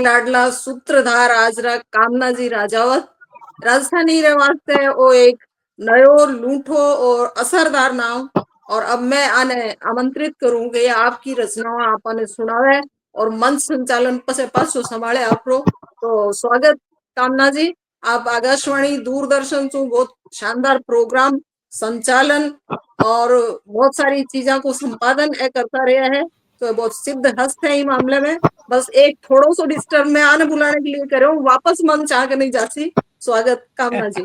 लाडला सूत्रधार आजरा कामनाजी राजावत राजस्थानी रे वास्ते वो एक नयो लूठो और असरदार नाम। और अब मैं आने आमंत्रित करूं कि आपकी रचनाएं आपने सुनावे और मंच संचालन पसे पासो संभाले आपरो। तो स्वागत कामना जी। आप आकाशवाणी दूरदर्शन से बहुत शानदार प्रोग्राम संचालन और बहुत सारी चीजों को संपादन करता रहा है, तो बहुत सिद्ध हस्त है इस मामले में। बस एक थोड़ो सो डिस्टर्ब मैं आने बुलाने के लिए कर रहा हूँ, वापस मंच आके नहीं जाती। स्वागत कामना जी।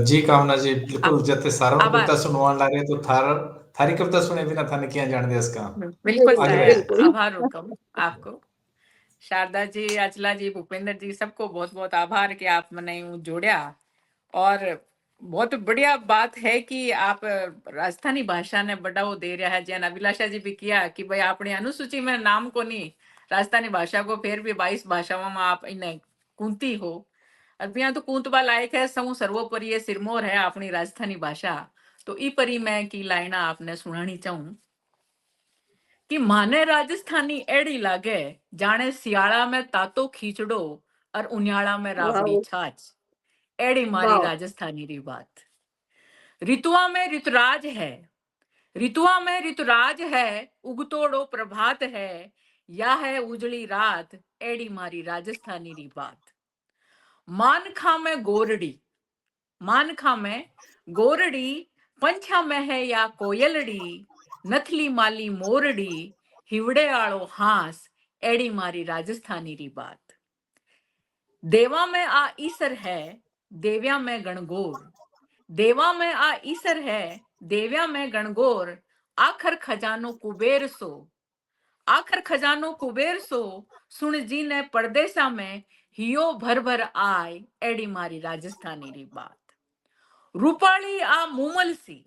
जी कामना जी, बिल्कुल जते सारो आभार। कविता सुनवान लागे तो थारी कविता सुने बिना थाने क्या जान दे इसका। बिल्कुल आगे है। बढ़ो। आभार हुकम आपको शारदा जी, अचला जी, भूपेंद्र जी, सबको बहुत बहुत आभार कि आप मैंने जोड़ा। और बहुत बढ़िया बात है कि आप राजस्थानी भाषा ने बढ़ावो दे रहा है। जैन अभिलाषा जी भी किया कि भाई अपनी अनुसूची में नाम को नहीं, राजस्थानी भाषा को फिर भी 22 भाषाओं में आप इन्हें कूंती हो। अब यहाँ तो कूंतबा लायक है, समूह सर्वोपरि ये सिरमौर है अपनी राजस्थानी भाषा। तो ई परी मैं की लाइना आपने सुनानी चाहूं कि माने राजस्थानी एड़ी लागे जाने सियाड़ा में तातो खींचड़ो और उन्याड़ा में राबड़ी छाछ। एड़ी मारी राजस्थानी री बात। ऋतुआ में ऋतुराज है, ऋतुआ में ऋतुराज है, उगतोड़ो प्रभात है, या है उजड़ी रात। एड़ी मारी राजस्थानी री बात। मानखा में गोरड़ी, मानखा में गोरड़ी, पंछा में है या कोयलड़ी, नथली माली मोरड़ी, हिवड़े आड़ो हांस। एड़ी मारी राजस्थानी री बात। देवा में आ ईसर है, देव्या में गणगौर, देवा में आ ईसर है, देव्या में गणगौर। आखर खजानो कुबेर सो, आखर खजानो कुबेर सो, सुन जी ने परदेसा में हियो भर भर आय। एड़ी मारी राजस्थानी री बात। रूपाली आ मूमल सी,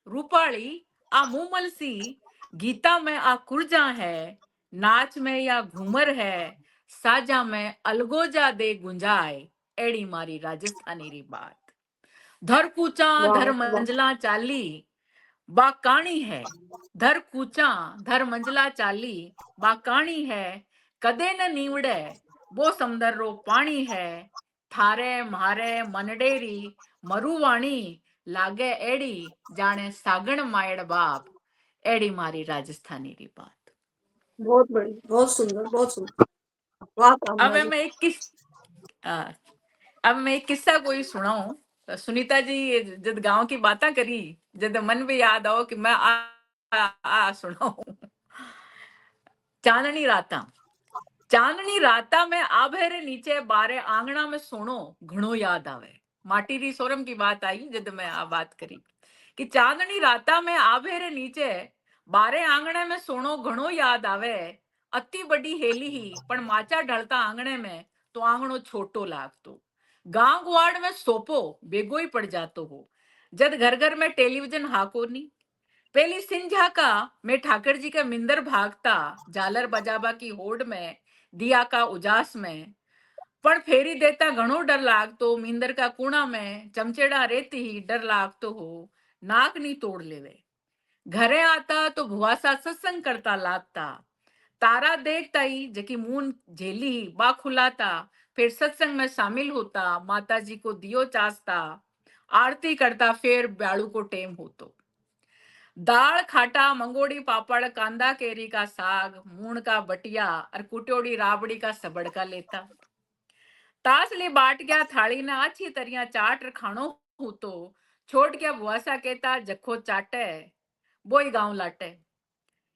रूपाली आ मूमल सी, गीता में आ कुर्जा है, नाच में या घूमर है, साजा में अलगोजा दे गुंजाए। एड़ी मारी राजस्थानी री बात। धर कूचा धर मंजला चाली, बाकाणी है, धर कूचा धर मंजला चाली, बाकाणी है, कदे न नीवड़े वो समंदर रो पानी है। थारे म्हारे मनडेरी मरुवाणी, लागे एड़ी जाने सागण मायड़ बाप। एड़ी मारी राजस्थानी री बात। बहुत बढ़िया, बहुत सुंदर, बहुत सुंदर। वाह कामना जी। अब मैं एक किस्सा कोई सुनाऊं। तो सुनीता जी जब गांव की बातें करी, जब मन में याद आओ कि मैं आ सुनाऊं। चांदनी राता, चांदनी राता में आभेरे नीचे बारे आंगना में सोनो घणो याद आवे। माटी री सोरम की बात आई जब मैं आ बात करी कि चांदनी राता में आभेरे नीचे बारे आंगणे में सोनो घणो याद आवे। अति बड़ी हेली ही पण माचा ढलता आंगणे में तो आंगणो छोटो लागतो। गांव गुआड़ में सोपो बेगो ही पड़ जातो हो। जद घर घर में टेलीविजन हाकोनी, पहली सिंझा का मैं ठाकर जी का मिंदर भागता, झालर बजाबा की होड़ में, दिया का उजास में। पण फेरी देता घणो डर लागतो, मिंदर का कुणा में चमचेड़ा रेती ही डर लागतो हो, नाक नी तोड़ लेवे। घरे आता तो भुआसा सत्संग करता लागता, तारा देखता ही जकी मून झेली ही बा खुलाता। फिर सत्संग में शामिल होता, माता जी को दियो चासता, आरती करता, फिर ब्याड़ू को टेम होतो। दाल खाटा मंगोड़ी पापड़ कांदा केरी का साग, मूण का बटिया और कुटोड़ी राबड़ी का सबड़का लेता। तासली बाट गया थाली ने अच्छी तरह चाट खानो हूं तो छोड़ गया बुआसा कहता जखो चाटे बोई गांव लाटे।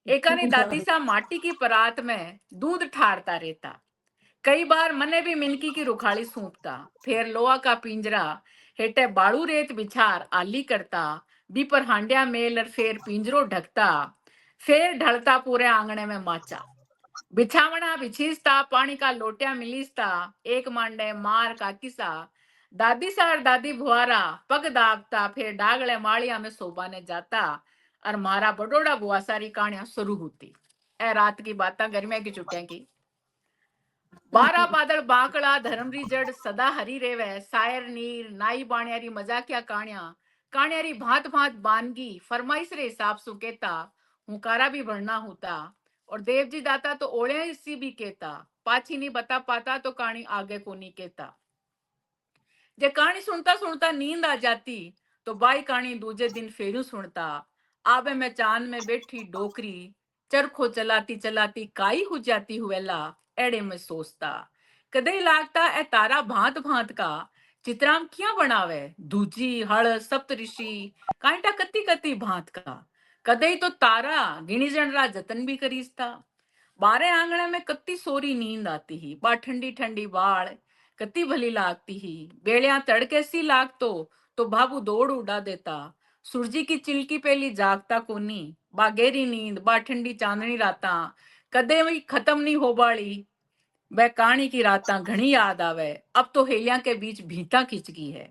एकानी दादी सा माटी की परात में दूध ठारता रहता। कई बार मने भी मिनकी की रुखाली सूंपता, फिर लोहा का पिंजरा हेटे बाड़ू रेत बिछार आली करता, बी पर हांडिया मेल और फिर पिंजरो ढकता, फिर ढलता पूरे आंगने में माचा। बिछावना बिछीसता, पानी का लोटिया मिलीसता, एक मांडे मार का किसा, दादी सा और दादी भुआरा पग दागता, फिर डागले माड़िया में सोबाने जाता और मारा बडोड़ा बुआ सारी कहानियां शुरू होती। ए रात की बातें गर्मिया की छुट्टियां की। बारा बादल बांकड़ा धर्मरी जड़ सदा हरी रेवे, सायर नीर नाई बाणियारी मजाकिया कहानियां, कहानियारी भांत भांत बानगी फरमाइश रे हिसाब सु कहता, हुकारा भी बढ़ना होता। और देवजी दाता तो ओले सी भी कहता, पाछी नहीं बता पाता तो कहानी आगे को नहीं कहता। जे कहानी सुनता सुनता नींद आ जाती तो बाई कहानी दूजे दिन फेरू सुनता। आबे मैं चांद में बैठी डोकरी, चरखो चलाती चलाती काई हो जाती हुएला, एड़े में सोचता। कदे लागता ए तारा भांत भांत का, चित्राम क्यों बनावे, दूजी हड़ सप्तऋषि कांटा कती कती भांत का। कदे तो तारा गिणी जनरा जतन भी करीसता। बारे आंगणे में कत्ती सोरी नींद आती ही, बा ठंडी ठंडी बाल कत्ती भली लागती ही। बेड़िया तड़के सी लागतो तो भाबू दौड़ उड़ा देता। सूरजी की चिलकी पेली जागता कोनी, बा गहरी नींद बा ठंडी चांदनी राता कदे भी खत्म नहीं हो बाड़ी। वह कहानी की रातां घनी याद आवे, अब तो हेलिया के बीच भीता खिंच गई है।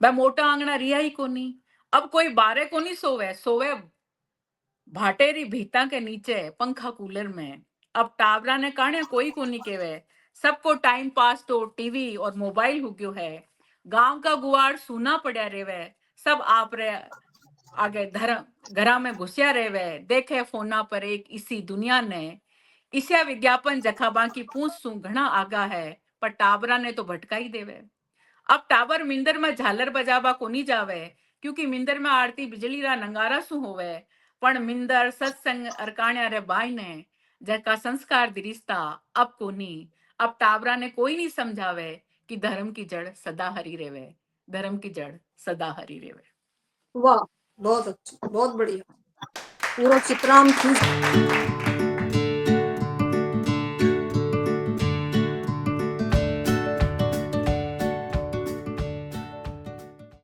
वह मोटा आंगना रिया ही कोनी, अब कोई बारे कोनी सोवे, सोवे भाटेरी भीता के नीचे पंखा कूलर में। अब टावरा ने कहानियां कोई को नहीं केवे, सबको टाइम पास तो टीवी और मोबाइल हो गयो है। गांव का गुआड़ सूना पड़ा रेवे, सब आप रे आगे घरा में घुसिया रेवे, देखे फोना पर एक इसी दुनिया ने। इसे विज्ञापन जखाबा की पूछ सू घना आगा है, पर टावरा ने तो भटका ही देवे। अब टावर मिंदर में झालर बजावा को नहीं जावे, क्योंकि मिंदर में आरती बिजली रा नंगारा सु होवे। पण मिंदर सत्संग अरकाण्या रे बाई ने जका संस्कार दिरिस्ता अब कोनी। अब टावरा ने कोई नहीं समझावे कि धर्म की जड़ सदा हरी रेवे, धर्म की जड़ सदा हरी रेवे। वाह, बहुत अच्छा, बहुत बढ़िया। पूरा चित्राम खींच